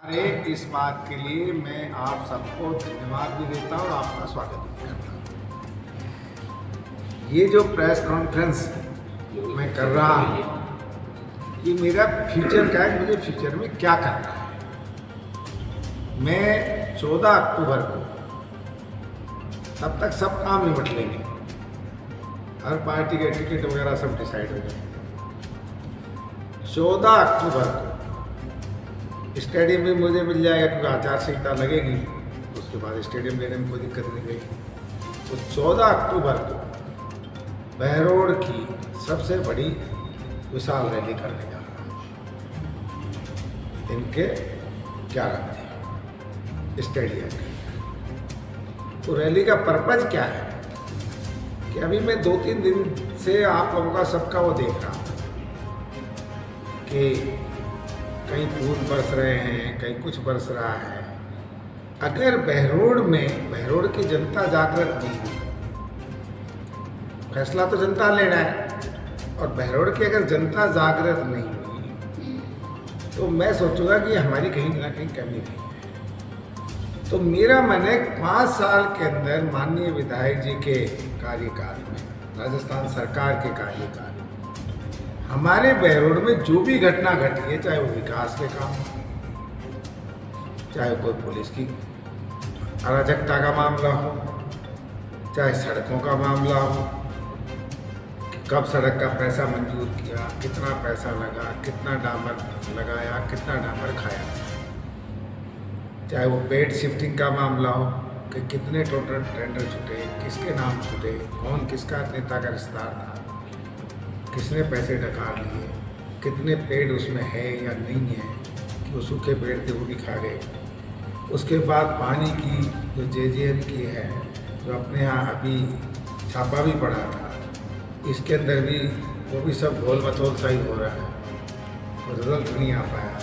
अरे इस बात के लिए मैं आप सबको धन्यवाद भी देता हूँ और आपका स्वागत भी करता हूँ। ये जो प्रेस कॉन्फ्रेंस मैं कर रहा हूँ, ये मेरा फ्यूचर क्या है, मुझे फ्यूचर में क्या करना है। मैं 14 अक्टूबर को, तब तक सब काम निपट लेंगे, हर पार्टी के टिकट वगैरह सब डिसाइड हो जाएंगे। 14 अक्टूबर को स्टेडियम भी मुझे मिल जाएगा क्योंकि आचार संहिता लगेगी, उसके बाद स्टेडियम लेने में कोई दिक्कत नहीं रहेगी। तो 14 अक्टूबर को बहरोड़ की सबसे बड़ी विशाल रैली करने जा रहा हूँ इनके 11 बजे स्टेडियम के। तो रैली का पर्पज क्या है कि अभी मैं 2-3 दिन से आप लोगों का सबका वो देख रहा हूँ कि कहीं फूल बरस रहे हैं, कहीं कुछ बरस रहा है। अगर बहरोड़ की जनता जागृत नहीं हुई, फैसला तो जनता लेना है, और बहरोड़ की अगर जनता जागृत नहीं हुई तो मैं सोचूंगा कि हमारी कहीं ना कहीं कमी नहीं है। तो मेरा मन है 5 साल के अंदर माननीय विधायक जी के कार्यकाल में, राजस्थान सरकार के कार्यकाल में, हमारे बहरोड़ में जो भी घटना घटी है, चाहे वो विकास के काम, चाहे कोई पुलिस की अराजकता का मामला हो, चाहे सड़कों का मामला हो, कब सड़क का पैसा मंजूर किया, कितना पैसा लगा, कितना डामर लगाया, कितना डामर खाया, चाहे वो बेड शिफ्टिंग का मामला हो कि कितने टोटल टेंडर छूटे, किसके नाम छूटे, कौन किसका नेता का रिश्तेदार था, किसने पैसे डकार लिए, कितने पेड़ उसमें है या नहीं है, कि वो सूखे पेड़ थे वो भी खा गए। उसके बाद पानी की जो JJM की है, जो अपने यहाँ अभी छापा भी पड़ा था, इसके अंदर भी वो भी सब घोल मथोल सा ही हो रहा है, वो रिजल्ट नहीं आ पाया।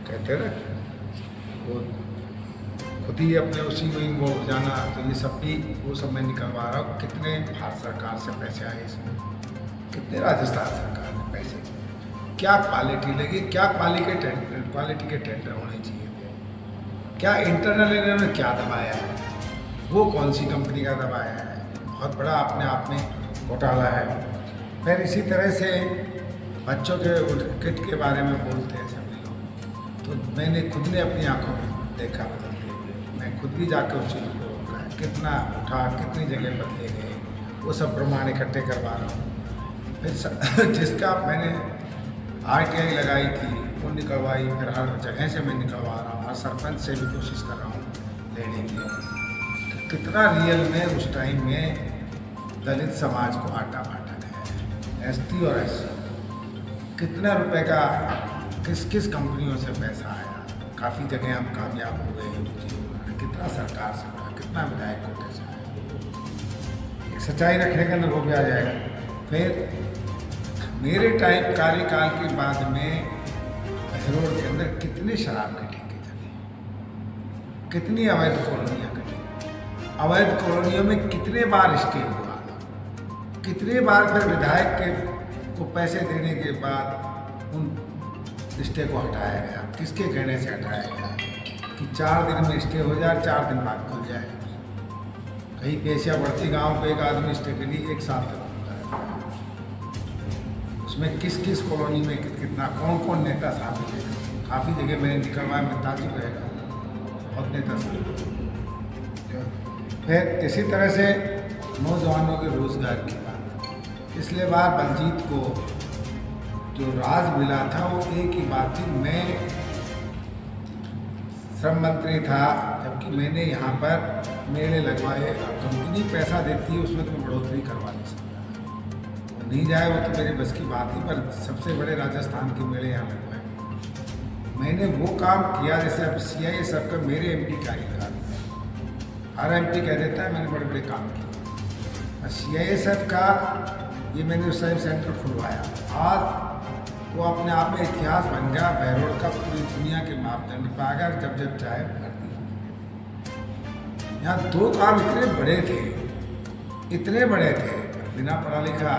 कहते ना वो खुद ही अपने उसी में वो जाना, तो ये सब भी वो सब मैं निकलवा रहा हूँ। कितने भारत सरकार से पैसे आए इसमें, कितने राजस्थान सरकार ने पैसे, क्या क्वालिटी लगी, क्या क्वालिटी के टेंडर होने चाहिए थे, क्या इंटरनल इन्होंने क्या दबाया है, वो कौन सी कंपनी का दबाया है, बहुत बड़ा अपने आप में घोटाला है। फिर इसी तरह से बच्चों के किट के बारे में बोलते हैं सभी लोग, तो मैंने खुद ने अपनी आंखों में देखा बदलते हुए, मैं खुद भी जाकर उस चीज़ को रोका है, कितना उठा, कितनी जगह बदले गए, वो सब प्रमाण इकट्ठे करवा रहा हूँ। फिर जिसका मैंने RTI लगाई थी वो निकलवाई, फिर हर जगह से मैं निकलवा रहा हूँ, हर सरपंच से भी कोशिश कर रहा हूँ लेने की। तो कितना रियल में उस टाइम में दलित समाज को आटा बांटा गया है, ST और SC, कितना रुपए का किस किस कंपनियों से पैसा आया, काफ़ी जगह हम कामयाब हो गए, कितना सरकार से आया, कितना विधायक कोटे से आया। एक सच्चाई रखने का अनुभव भी आ जाएगा। फिर मेरे टाइम कार्यकाल के बाद में बहरोड़ के अंदर कितने शराब के ठेके चले, कितनी अवैध कॉलोनियाँ कटी, अवैध कॉलोनियों में कितने बार स्टे हुआ, कितने बार फिर विधायक को पैसे देने के बाद उन स्टे को हटाया गया, किसके कहने से हटाया गया कि 4 दिन में स्टे हो जाए, 4 दिन बाद खुल जाए। कहीं पेशिया बढ़ती गांव पे एक आदमी स्टे के लिए 1 साल तक होता है। उसमें किस किस कॉलोनी में कितना कौन कौन नेता शामिल है, काफ़ी जगह मैंने निकलवाया, मैं ताजुब रहेगा, बहुत नेता शामिल। फिर इसी तरह से नौजवानों के रोजगार की बात, पिछले बार बलजीत को जो राज मिला था वो एक ही बात थी, मैं श्रम मंत्री था, जबकि मैंने यहाँ पर मेले लगवाए। कंपनी पैसा देती है उसमें तो बढ़ोतरी करवा नहीं सकता, वो नहीं जाए वो तो मेरे बस की बात ही, पर सबसे बड़े राजस्थान के मेले यहाँ लगवाए। मैंने वो काम किया जैसे अब CISF का मेरे MP कार्यकाल, हर MP कह देता है मैंने बड़े बड़े काम किए। CISF का ये मैंने उस टाइम सेंटर खुलवाया, आज वो अपने आप में इतिहास बन गया। बहरोड़ का पूरी दुनिया के मापदंड पर अगर जब चाहे भर्ती। यहाँ 2 काम इतने बड़े थे, बिना पढ़ा लिखा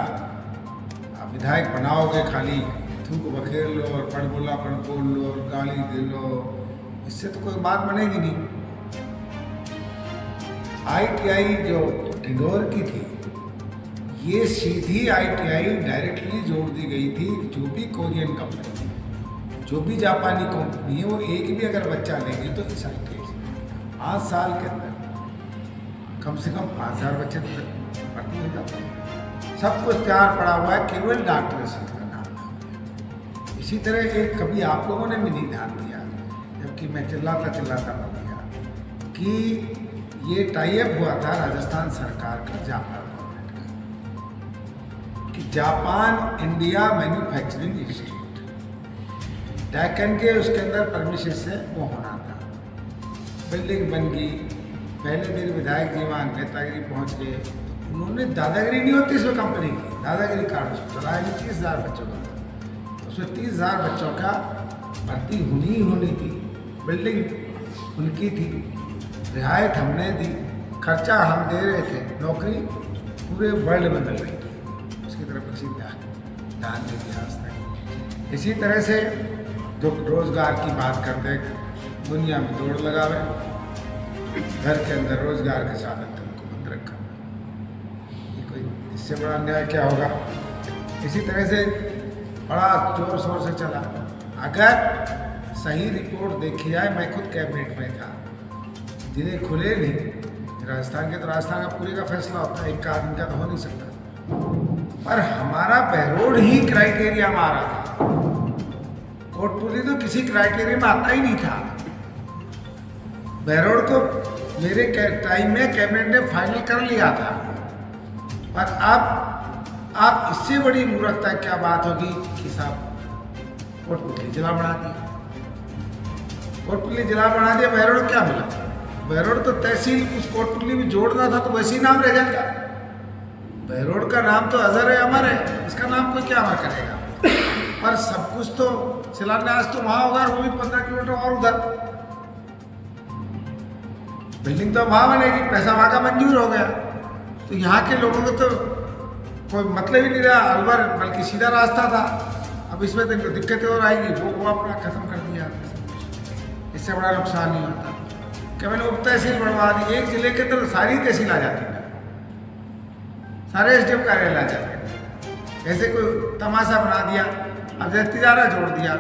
आप विधायक बनाओगे खाली थूक बखेर लो और पड़बोलापन बोल लो और गाली दे लो, इससे तो कोई बात बनेगी नहीं। ITI जो टिगोर की थी, ये सीधी ITI डायरेक्टली जोड़ दी गई थी। जो भी कोरियन कंपनी है, जो भी जापानी कंपनी है, वो एक भी अगर बच्चा लेंगे तो इस ITI से 5 साल के अंदर कम से कम 5000 बच्चे भर्ती हो जाते हैं। सब कुछ तैयार पड़ा हुआ है, केवल डॉक्टर सीट का नाम था। इसी तरह एक कभी आप लोगों ने भी नहीं ध्यान दिया, जबकि मैं चिल्लाता मर गया, कि ये टाई अप हुआ था राजस्थान सरकार का जापान गवर्नमेंट का, कि Japan India manufacturing institute Deccan के उसके अंदर परमिशन से वो होना था। बिल्डिंग बन गई, पहले दिन विधायक जी वहाँ नेतागिरी पहुँच गए, उन्होंने दादागिरी नहीं होती इसमें कंपनी की, दादागिरी कार्ड उसको चलाया नहीं। 30,000 बच्चों का, उसमें 30,000 बच्चों का भर्ती होनी थी, बिल्डिंग उनकी थी, रियायत हमने दी, खर्चा हम दे रहे थे, नौकरी पूरे वर्ल्ड में मिल रही थी, उसकी तरफ किसी ध्यान नहीं दिया आज तक। इसी तरह से जो रोजगार की बात करते हैं, दुनिया में दौड़ लगावे, घर के अंदर रोजगार के साधन उनको बंद रखा, ये कोई इससे बड़ा अन्याय क्या होगा। इसी तरह से बड़ा जोर शोर से चला। अगर सही रिपोर्ट देखी जाए, मैं खुद कैबिनेट में था, जिले खुले नहीं, राजस्थान के तो राजस्थान का पूरे का फैसला होता है, एक का आदमी का तो हो नहीं सकता, पर हमारा बहरोड ही क्राइटेरिया में आ रहा था। कोटपुतली तो किसी क्राइटेरिया में आता ही नहीं था। बहरोड को मेरे टाइम में कैबिनेट ने फाइनल कर लिया था, पर अब आप इससे बड़ी मूर्खता क्या बात होगी कि साहब कोटपुतली जिला बना दिया, कोटपुतली जिला बना दिया, बहरोड क्या मिला? बहरोड तो तहसील उस कोटपुतली में जोड़ना था तो वैसे ही नाम रह जाएगा। बहरोड का नाम तो अजर है, अमर है, इसका नाम कोई क्या अमर करेगा? पर सब कुछ तो शिलान्यास तो वहाँ होगा, वो भी 15 किलोमीटर और उधर। बिल्डिंग तो वहाँ बनेगी, पैसा वहाँ का मंजूर हो गया, तो यहाँ के लोगों को तो कोई मतलब ही नहीं रहा, अलवर बल्कि सीधा रास्ता था। अब इसमें तो इनको दिक्कतें और आएगी, वो अपना खत्म कर दिया, इससे बड़ा नुकसान नहीं होता। कि मैंने उप तहसील बढ़वा दी, एक जिले के अंदर सारी तहसील आ जाती है, सारे SDM कार्यालय आ जाते हैं। ऐसे कोई तमाशा बना दिया, अब जैसे तिजारा जोड़ दिया,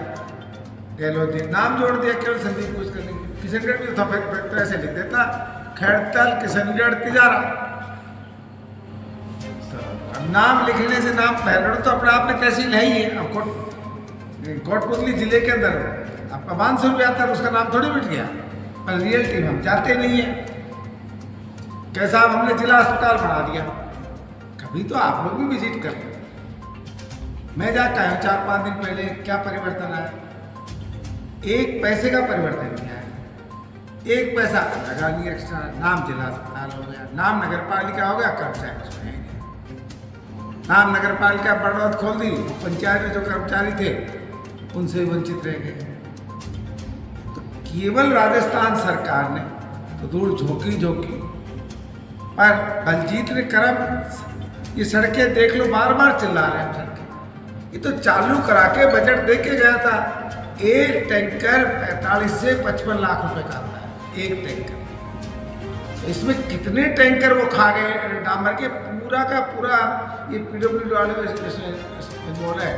गहलोत जी नाम जोड़ दिया, केवल संदीप कुछ करने, किशनगढ़ भी था, फिर तो ऐसे लिख देता खैरतल किशनगढ़ तिजारा। तो अब नाम लिखने से नाम बहरोड तो अपने आप में तहसील है ही है। अब कोटपुतली जिले के अंदर आपका 500 रुपया आता है, उसका नाम थोड़ी मिट गया, पर रियलिटी में हम जाते नहीं है। कैसा हमने जिला अस्पताल बना दिया, कभी तो आप लोग भी विजिट करें। मैं जाकर आया 4-5 दिन पहले, क्या परिवर्तन आया? 1 पैसे का परिवर्तन नहीं आया, 1 पैसा लगा नहीं एक्स्ट्रा। नाम जिला अस्पताल हो गया, नाम नगर पालिका हो गया, कर्मचारी उसमें है नहीं। नाम नगर पालिका बड़ौद खोल दी, पंचायत में जो कर्मचारी थे उनसे वंचित रह गए। तो केवल राजस्थान सरकार ने तो दूर झोंकी, पर बलजीत ने करम, ये सड़कें देख लो, बार बार चिल्ला रहे हैं सड़कें, ये तो चालू करा के बजट दे के गया था। एक टैंकर 45 से 55 लाख रुपए का आता है, एक टैंकर। इसमें कितने टैंकर वो खा गए डामर के, पूरा का पूरा। ये PWD वाले बोला है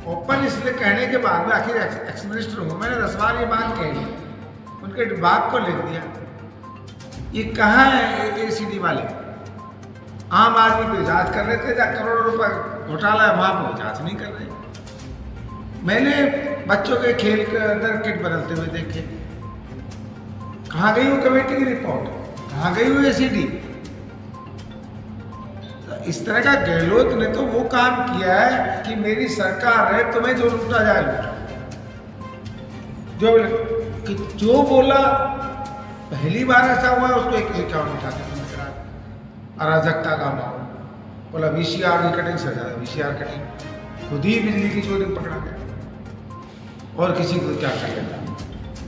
ओपन, इसलिए कहने के बाद में आखिर एक्स मिनिस्टर हूँ, मैंने 10 बार ये बात कही, उनके विभाग को लिख दिया। ये कहाँ है ACD वाले? आम आदमी को जांच कर रहे थे, जहाँ करोड़ों रुपए घोटाला है वहाँ पर जांच नहीं कर रहे। मैंने बच्चों के खेल के अंदर किट बदलते हुए देखे, कहाँ गई वो कमेटी की रिपोर्ट, कहाँ गई वो ACD? इस तरह का गहलोत ने तो वो काम किया है कि मेरी सरकार है, तुम्हें जो लूटा जाए लूटो। जो बोला पहली बार ऐसा हुआ, उसको एक अकाउंट उठा के करा अराजकता का माहौल। बोला VCR की कटिंग सजा, VCR कटिंग, खुद ही बिजली की चोरी पकड़ा गया, और किसी को क्या कर लेता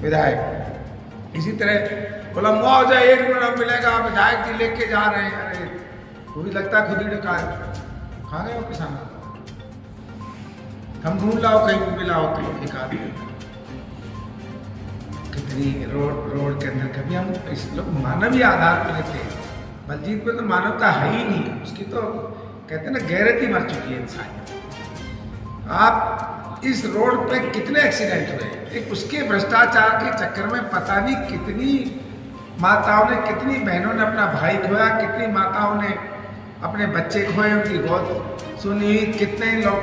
विधायक। इसी तरह बोला मुआवजा 1 मिनट मिलेगा, विधायक जी लेके जा रहे हैं, अरे वो भी लगता है खुद ही डका है, खा गए वो किसान। हम ढूंढ लाओ कहीं भी मिला हो तो एक आदमी कितनी रोड के अंदर कभी हम इस लोग मानवीय आधार पर लेते हैं। बलजीत में तो मानवता है ही नहीं, उसकी तो कहते हैं ना गैरत ही मर चुकी है इंसान। आप इस रोड पे कितने एक्सीडेंट हुए, एक उसके भ्रष्टाचार के चक्कर में पता नहीं कितनी माताओं ने, कितनी बहनों ने अपना भाई खोया, कितनी माताओं ने अपने बच्चे खोए, उनकी गोद सुनी हुई, कितने लोग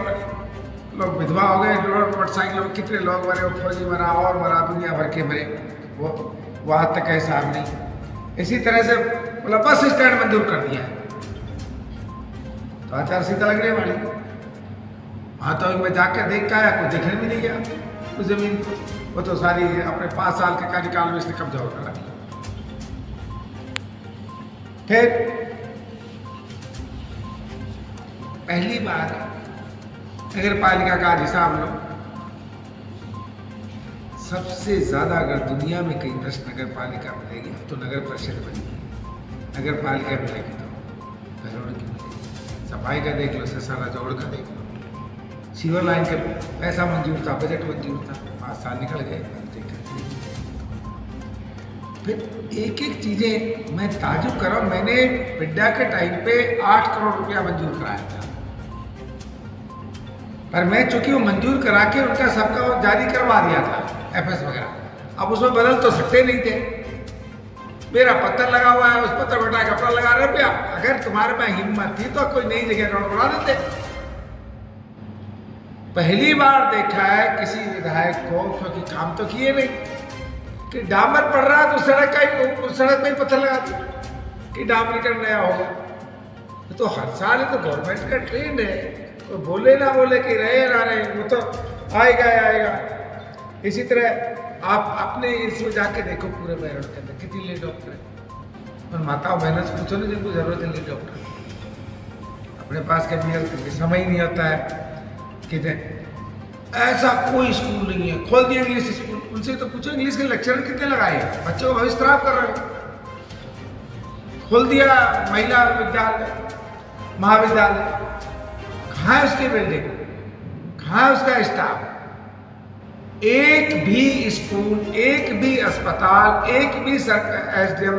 विधवा हो गए, रोड मोटरसाइकिलों में कितने लोग मरे, वो फौजी मरा और मरा, दुनिया भर के मरे, वो आज तक है हिसाब नहीं। इसी तरह से बोला बस स्टैंड मंजूर कर दिया है तो आचार संहिता लगने वाली। वहाँ तो मैं जाकर देख के आया, कोई देखने भी नहीं गया उस जमीन को, वो तो सारी अपने 5 साल के कार्यकाल में इसने कब्जा करा लिया। फिर पहली बार नगर पालिका का हिसाब लो, सबसे ज्यादा अगर दुनिया में कहीं भ्रष्ट नगर पालिका मिलेगी तो नगर परिषद बनेगी, नगर पालिका मिलेगी तो रोड की मिलेगी। सफाई का देख लो, ससारा जोड़ का देख लो, सीवर लाइन का पैसा मंजूर था, बजट मंजूर था, 5 साल निकल गए। फिर एक एक चीजें मैं ताजुब कर रहा हूँ। मैंने बिड्डा के टाइम पे 8 करोड़ रुपया मंजूर कराया था, पर मैं चूंकि वो मंजूर करा के उनका सबका वो जारी करवा दिया था एफएस वगैरह, अब उसमें बदल तो सकते नहीं थे। मेरा पत्थर लगा हुआ है, उस पत्थर बटा कपड़ा लगा रुपया, अगर तुम्हारे में हिम्मत थी तो कोई नई जगह रोड बना देते। पहली बार देखा है किसी विधायक को, क्योंकि काम तो किए नहीं, कि डामर पड़ रहा है तो सड़क में ही पत्थर लगा दिया कि डामरीकरण नया होगा। तो हर साल तो गवर्नमेंट का ट्रेंड है, तो बोले ना बोले कि रहे ना रहे, वो तो आएगा। इसी तरह आप अपने इसमें जाके देखो पूरे मेरठ के अंदर कितनी लेट डॉक्टर है, और माताओं बहनों से पूछो ना जिनको जरूरत है लेट डॉक्टर, अपने पास कभी समय ही नहीं होता है। कि ऐसा कोई स्कूल नहीं है, खोल दिया इंग्लिश स्कूल, उनसे तो पूछो इंग्लिश के लेक्चर कितने लगाए हैं, बच्चों को भविष्य खराब कर रहे हो। खोल दिया महिला विद्यालय, महाविद्यालय, कहाँ है उसकी बिल्डिंग, कहाँ है उसका स्टाफ? एक भी स्कूल, एक भी अस्पताल, एक भी एसडीएम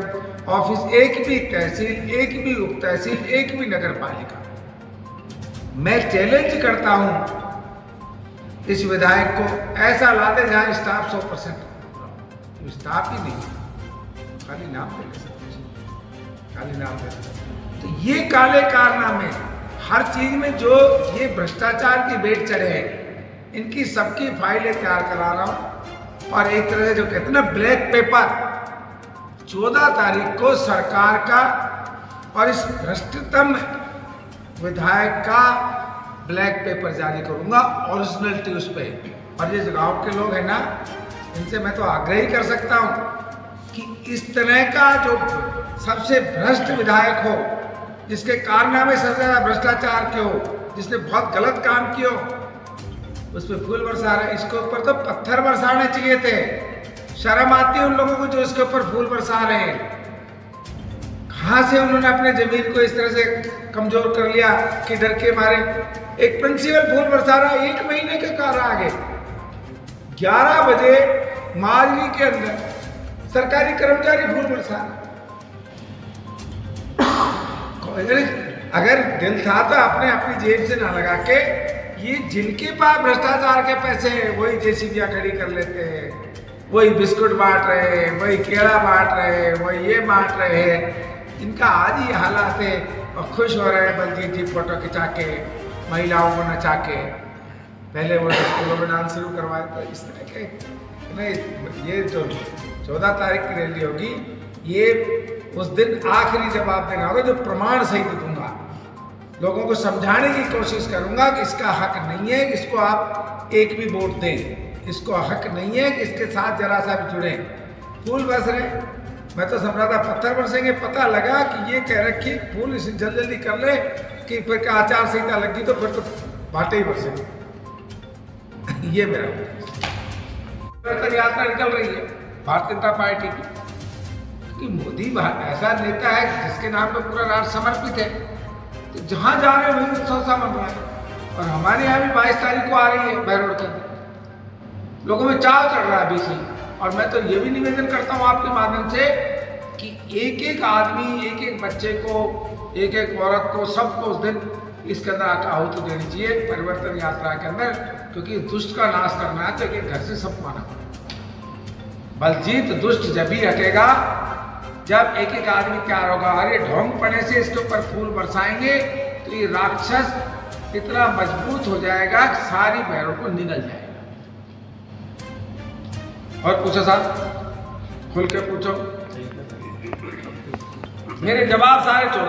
ऑफिस, एक भी तहसील, एक भी उप तहसील, एक भी नगर पालिका। मैं चैलेंज करता हूं इस विधायक को, ऐसा ला दे जहां स्टाफ 100%, स्टाफ ही नहीं, खाली नाम दे ले सकते, खाली नाम दे सकते। तो ये काले कारनामे हर चीज में जो ये भ्रष्टाचार की बेट चढ़े हैं, इनकी सबकी फाइलें तैयार करा रहा हूं। और एक तरह से जो कहते हैं ना ब्लैक पेपर, 14 तारीख को सरकार का और इस भ्रष्टतम विधायक का ब्लैक पेपर जारी करूंगा, ओरिजिनलिटी उस पे। और ये गांव के लोग हैं ना, इनसे मैं तो आग्रह ही कर सकता हूं कि इस तरह का जो सबसे भ्रष्ट विधायक हो, जिसके कारनामे सबसे ज्यादा भ्रष्टाचार के हो, जिसने बहुत गलत काम किया हो, उस पर फूल बरसा रहे। इसके ऊपर तो पत्थर बरसाने चाहिए थे। शर्म आती है उन लोगों को जो इसके ऊपर फूल बरसा रहे हैं। कहां से उन्होंने अपने जमीन को इस तरह से कमजोर कर लिया कि डर के मारे एक प्रिंसिपल फूल बरसा रहा, 1 महीने का कार्य आगे। 11 बजे माजरी के अंदर सरकारी कर्मचारी फूल बरसा। अगर दिल था तो अपनी जेब से ना लगा के, ये जिनके पास भ्रष्टाचार के पैसे हैं वही जेसीबियां खड़ी कर लेते हैं, वही बिस्कुट बांट रहे हैं, वही केला बांट रहे हैं, वही ये बांट रहे हैं। इनका आज ही हालात है और खुश हो रहे हैं बलजीत जी फोटो खिंचा के, महिलाओं को नचा के। पहले वो स्कूलों में डांस शुरू करवाए। तो इस तरह के नहीं, ये जो 14 तारीख की रैली होगी, ये उस दिन आखिरी जवाब देना होगा जो प्रमाण सहित दूंगा। लोगों को समझाने की कोशिश करूंगा कि इसका हक नहीं है, इसको आप एक भी वोट दें, इसको हक नहीं है कि इसके साथ जरा सा भी जुड़े। फूल बरस रहे, मैं तो समझ रहा था पत्थर बरसेंगे, पता लगा कि ये कह रखी फूल इसे जल्दी कर ले कि फिर आचार संहिता लगी तो फिर तो बाटे ही बरसेंगे। ये मेरा यात्रा निकल रही है भारतीय जनता पार्टी की, कि मोदी ऐसा नेता है जिसके नाम पर पूरा राष्ट्र समर्पित है। तो जहां जा रहे हैं वही उत्सव सा बन रहा है। और हमारे यहाँ भी 22 तारीख को आ रही है बहरोड के अंदर। लोगों में चाव चढ़ रहा है अभी से। और मैं तो ये भी निवेदन करता हूँ आपके माध्यम से कि एक एक आदमी, एक एक बच्चे को, एक एक औरत को, सबको उस दिन इसके अंदर आहुति देनी चाहिए परिवर्तन यात्रा के अंदर, क्योंकि दुष्ट का नाश करना है तो एक घर से सबको आना पड़ेगा। बलजीत दुष्ट जब ही हटेगा जब एक एक आदमी तैयार होगा। अरे ढोंग पड़ने से इसके ऊपर फूल बरसाएंगे तो ये राक्षस इतना मजबूत हो जाएगा कि सारी बहरों को निगल जाएगा। और पूछो साहब, खुल के पूछो, मेरे जवाब सारे छोड़ो।